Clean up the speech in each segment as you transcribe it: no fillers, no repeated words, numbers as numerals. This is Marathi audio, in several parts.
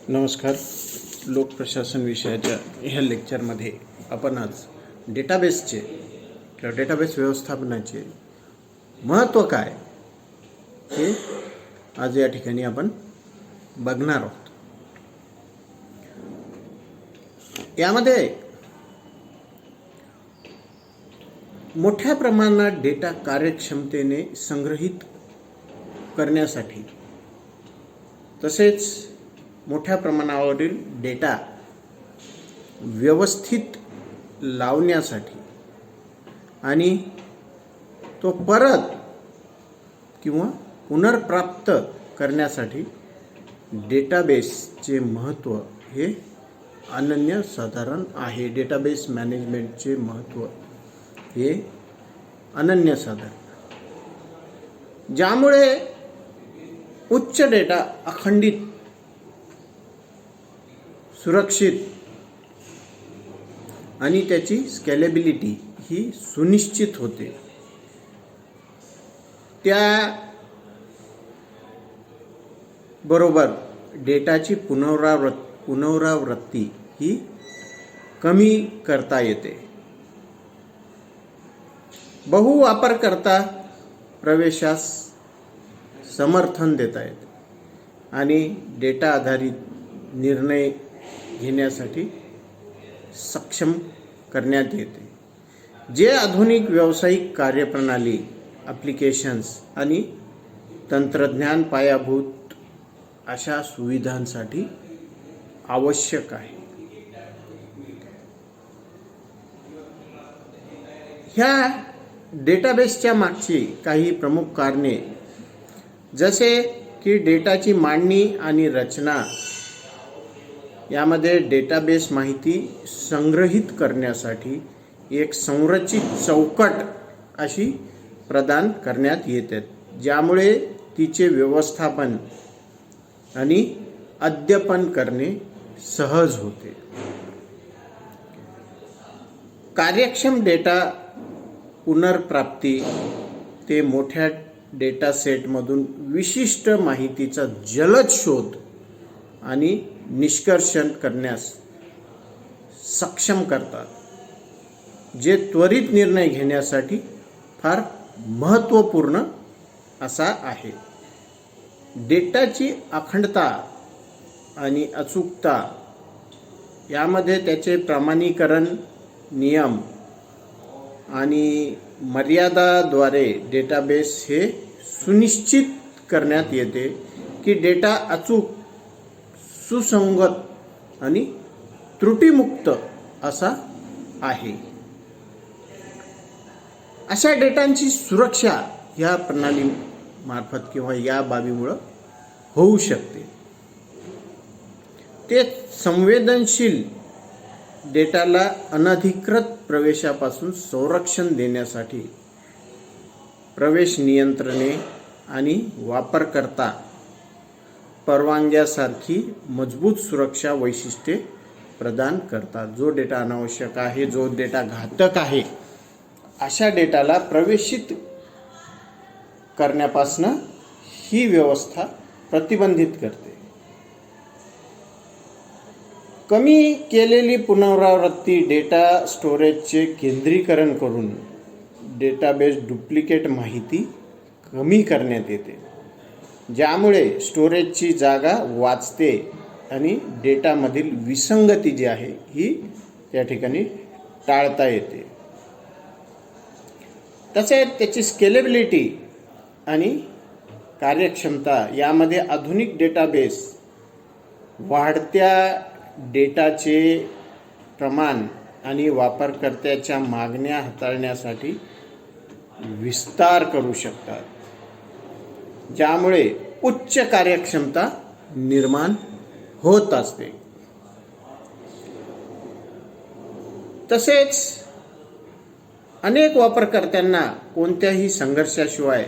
नमस्कार. लोकप्रशासन विषयाच्या ह्या लेक्चरमध्ये आपण आज डेटाबेसचे किंवा डेटाबेस व्यवस्थापनाचे महत्त्व काय हे आज या ठिकाणी आपण बघणार आहोत. यामध्ये मोठ्या प्रमाणात डेटा कार्यक्षमतेने संग्रहित करण्यासाठी तसेच मोठ्या प्रमाणावरील डेटा व्यवस्थित लावण्यासाठी आणि तो परत किंवा पुनर्प्राप्त करण्यासाठी डेटाबेसचे महत्त्व हे अनन्यसाधारण आहे. डेटाबेस मॅनेजमेंटचे महत्त्व हे अनन्यसाधारण, ज्यामुळे उच्च डेटा अखंडित, सुरक्षित आणि त्याची स्केलेबिलिटी ही सुनिश्चित होते. त्या बरोबर डेटाची पुनरावृत्ती ही कमी करता येते. बहुवापरकर्ता प्रवेशास समर्थन देता येते आणि डेटा आधारित निर्णय घेण्यासाठी सक्षम करण्यात येते, जे आधुनिक व्यावसायिक कार्यप्रणाली, ॲप्लिकेशन्स आणि तंत्रज्ञान पायाभूत अशा सुविधांसाठी आवश्यक आहे. ह्या डेटाबेसच्या मागची काही प्रमुख कारणे, जसे की डेटाची मांडणी आणि रचना, यामध्ये डेटाबेस माहिती संग्रहित करण्यासाठी एक संरचित चौकट अशी प्रदान करण्यात येते, ज्यामुळे तिचे व्यवस्थापन आणि अद्यतन करणे सहज होते. कार्यक्षम डेटा पुनर्प्राप्ती ते मोठ्या डेटा सेटमधून विशिष्ट माहितीचा जलद शोध आणि निष्कर्षण करण्यास सक्षम करतात, जे त्वरित निर्णय घेण्यासाठी फार महत्त्वपूर्ण असा आहे. डेटाची अखंडता आणि अचूकता, यामध्ये त्याचे प्रमाणीकरण नियम आणि मर्यादाद्वारे डेटाबेस हे सुनिश्चित करण्यात येते की डेटा अचूक, सुसंगत आणि त्रुटीमुक्त असा आहे. अशा डेटाची सुरक्षा ह्या प्रणालीमार्फत किंवा या बाबीमुळं होऊ शकते. ते संवेदनशील डेटाला अनधिकृत प्रवेशापासून संरक्षण देण्यासाठी प्रवेश नियंत्रणे आणि वापरकर्ता परवानग्यासारखी मजबूत सुरक्षा वैशिष्ट्ये प्रदान करतात. जो डेटा अनावश्यक आहे, जो डेटा घातक आहे, अशा डेटाला प्रवेशित करण्यापासून ही व्यवस्था प्रतिबंधित करते. कमी केलेली पुनरावृत्ती डेटा स्टोरेजचे केंद्रीकरण करून डेटाबेस डुप्लिकेट माहिती कमी करण्यात येते, ज्यामुळे स्टोरेजची जागा वाचते आणि डेटामधील विसंगती जी आहे ही या ठिकाणी टाळता येते. तसेच त्याची स्केलेबिलिटी आणि कार्यक्षमता, यामध्ये आधुनिक डेटाबेस वाढत्या डेटाचे प्रमाण आणि वापरकर्त्याच्या मागण्या हाताळण्यासाठी विस्तार करू शकतात, ज्यामुळे उच्च कार्यक्षमता निर्माण होत असते. तसेच अनेक वापरकर्त्यांना कोणत्याही संघर्षाशिवाय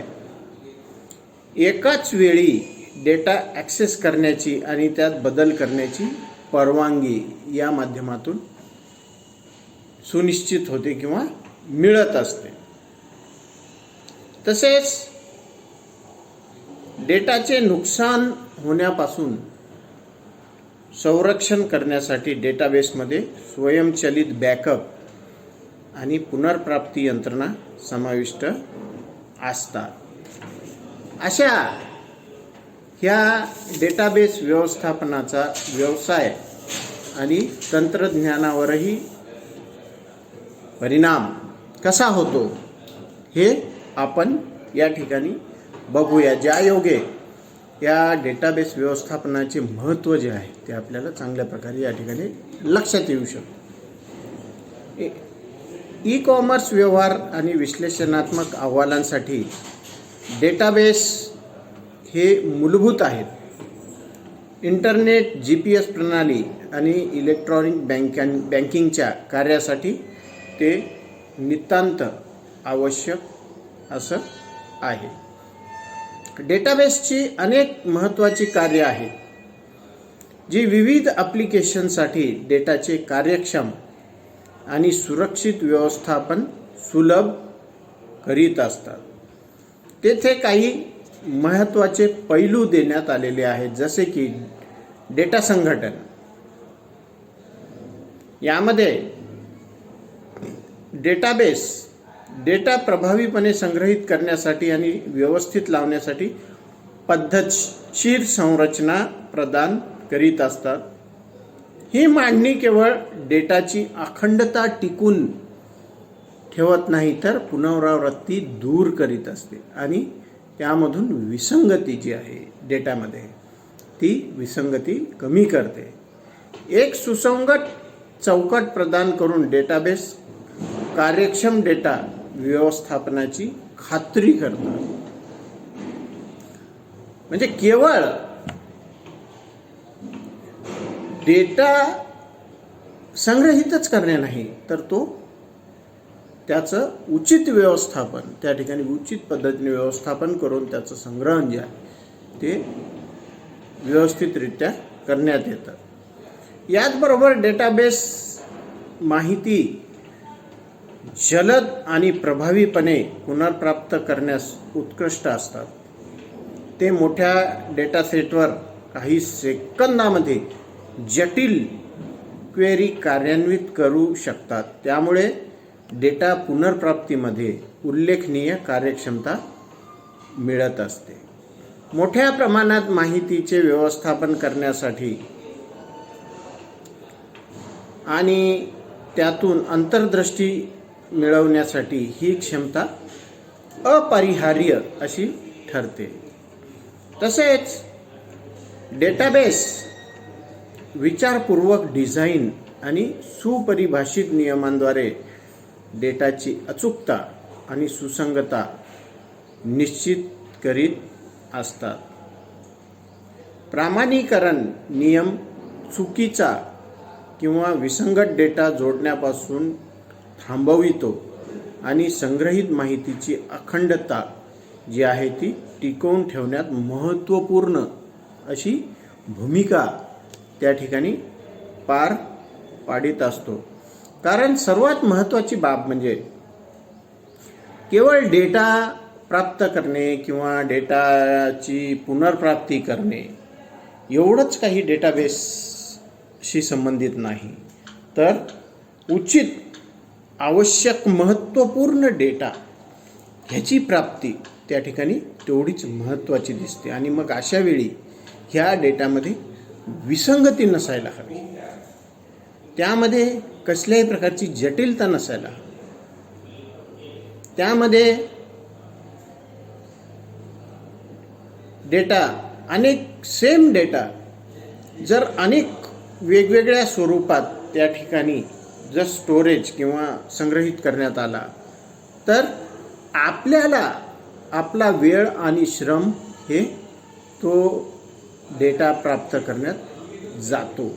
एकाच वेळी डेटा ॲक्सेस करण्याची आणि त्यात बदल करण्याची परवानगी या माध्यमातून सुनिश्चित होते किंवा मिळत असते. तसेच डेटाचे नुकसान होण्यापासून संरक्षण करण्यासाठी डेटाबेसमध्ये स्वयंचलित बॅकअप आणि पुनर्प्राप्ती यंत्रणा समाविष्ट असतात. अशा ह्या डेटाबेस व्यवस्थापनाचा व्यवसाय आणि तंत्रज्ञानावरही परिणाम कसा होतो हे आपण या ठिकाणी बघूया. ज्यायोगे या डेटाबेस व्यवस्थापनाचे महत्त्व जे आहे ते आपल्याला चांगल्या प्रकारे या ठिकाणी लक्षात येऊ शकते. ई कॉमर्स व्यवहार आणि विश्लेषणात्मक अहवालांसाठी डेटाबेस हे मूलभूत आहेत. इंटरनेट, GPS प्रणाली आणि इलेक्ट्रॉनिक बँकिंगच्या कार्यासाठी ते नितांत आवश्यक असं आहे. डेटाबेसची अनेक महत्त्वाची कार्ये आहेत जी विविध ॲप्लिकेशनसाठी डेटाचे कार्यक्षम आणि सुरक्षित व्यवस्थापन सुलभ करीत असतात. तेथे काही महत्त्वाचे पैलू देण्यात आलेले आहेत, जसे की डेटा संघटन. यामध्ये डेटाबेस डेटा प्रभावीपणे संग्रहित करण्यासाठी आणि व्यवस्थित लावण्यासाठी पद्धतशीर संरचना प्रदान करीत असतात. ही मांडणी केवळ डेटाची अखंडता टिकून ठेवत नाही, तर पुनरावृत्ती दूर करीत असते आणि त्यामधून विसंगती जी आहे डेटामध्ये ती विसंगती कमी करते. एक सुसंगत चौकट प्रदान करून डेटाबेस कार्यक्षम डेटा व्यवस्थापनाची खात्री करतात. म्हणजे केवळ डेटा संग्रहितच करणे नाही, तर त्याचं उचित व्यवस्थापन, त्या ठिकाणी उचित पद्धतीने व्यवस्थापन करून त्याचं संग्रहण जे आहे ते व्यवस्थितरित्या करण्यात येतं. याचबरोबर डेटाबेस माहिती जलद आणि प्रभावीपणे पुनर्प्राप्त करण्यास उत्कृष्ट असतात. ते मोठ्या डेटासेटवर काही सेकंदामध्ये जटिल क्वेरी कार्यान्वित करू शकतात. त्यामुळे डेटा पुनर्प्राप्तीमध्ये उल्लेखनीय कार्यक्षमता मिळत असते. मोठ्या प्रमाणात माहितीचे व्यवस्थापन करण्यासाठी आणि त्यातून अंतर्दृष्टी मिळवण्यासाठी ही क्षमता अपरिहार्य अशी ठरते. तसेच डेटाबेस विचारपूर्वक डिझाईन आणि सुपरिभाषित नियमांद्वारे डेटाची अचूकता आणि सुसंगतता निश्चित करीत असतात. प्रमाणीकरण नियम चुकीचा किंवा विसंगत डेटा जोडण्यापासून थांबवितो आणि संग्रहित माहितीची अखंडता जी आहे ती टिकवून ठेवण्यात महत्त्वपूर्ण अशी भूमिका त्या ठिकाणी पार पाडित असतो. कारण सर्वात महत्त्वाची बाब म्हणजे केवळ डेटा प्राप्त करणे किंवा डेटाची पुनर्प्राप्ती करणे एवढंच काही डेटाबेसशी संबंधित नाही, तर उचित आवश्यक महत्त्वपूर्ण डेटा ह्याची प्राप्ती त्या ठिकाणी तेवढीच महत्त्वाची दिसते. आणि मग अशा वेळी ह्या डेटामध्ये विसंगती नसायला हवी, त्यामध्ये कसल्याही प्रकारची जटिलता नसायला हवी, त्यामध्ये डेटा सेम डेटा जर अनेक वेगवेगळ्या स्वरूपात त्या ठिकाणी जर स्टोरेज किंवा संग्रहित करण्यात आला, तर आपल्याला आपला वेळ आणि श्रम हे तो डेटा प्राप्त करण्यात जातो.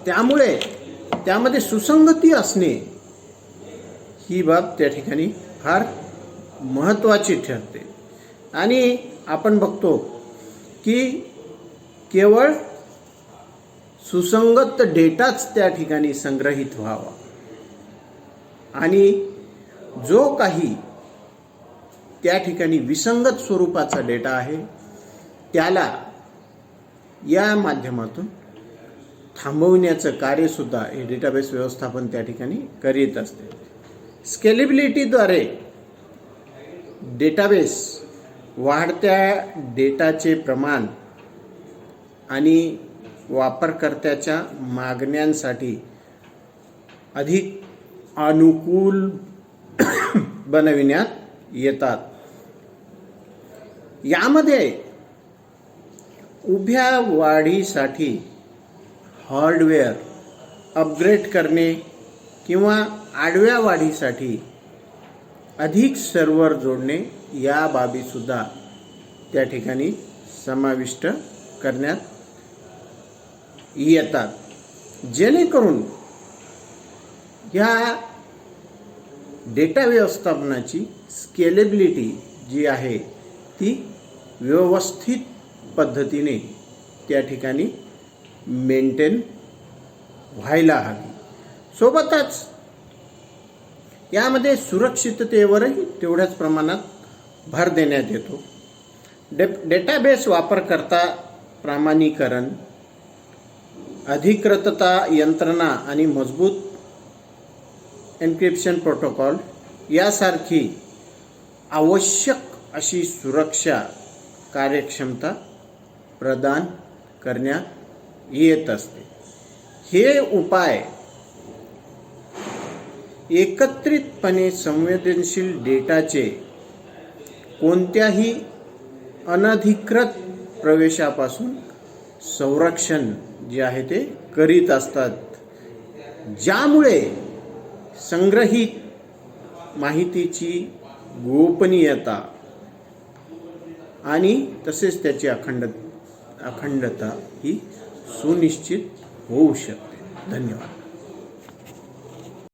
त्यामुळे त्यामध्ये सुसंगती असणे ही बाब त्या ठिकाणी फार महत्त्वाची ठरते. आणि आपण बघतो की केवळ सुसंगत डेटाच त्या ठिकाणी संग्रहित व्हावा आणि जो काही त्या ठिकाणी विसंगत स्वरूपाचा डेटा आहे त्याला या माध्यमातून थांबवण्याचं कार्यसुद्धा हे डेटाबेस व्यवस्थापन त्या ठिकाणी करीत असते. स्केलेबिलिटीद्वारे डेटाबेस वाढत्या डेटाचे प्रमाण आणि वापरकर्त्याच्या मागण्यांसाठी अधिक अनुकूल बनविण्यात येतात. यामध्ये उभ्या वाढीसाठी हार्डवेअर अपग्रेड करणे किंवा आडव्या वाढीसाठी अधिक सर्व्हर जोडणे या बाबीसुद्धा त्या ठिकाणी समाविष्ट करण्यात येतात, जेणेकरून ह्या डेटा व्यवस्थापनाची स्केलेबिलिटी जी आहे ती व्यवस्थित पद्धतीने त्या ठिकाणी मेंटेन व्हायला हवी. सोबतच यामध्ये सुरक्षिततेवरही तेवढ्याच प्रमाणात भर देण्यात येतो. डेटाबेस वापरकर्ता प्रमाणीकरण, अधिकृतता यंत्रणा आणि मजबूत एन्क्रिप्शन प्रोटोकॉल यासारखी आवश्यक अशी सुरक्षा कार्यक्षमता प्रदान करण्यात येत असते. हे उपाय एकत्रितपणे संवेदनशील डेटाचे कोणत्याही अनधिकृत प्रवेशापासून संरक्षण जे आहे ते करीत असतात, ज्यामुळे संग्रहित माहितीची गोपनीयता आणि तसेच त्याची अखंडता ही सुनिश्चित होऊ शकते. धन्यवाद.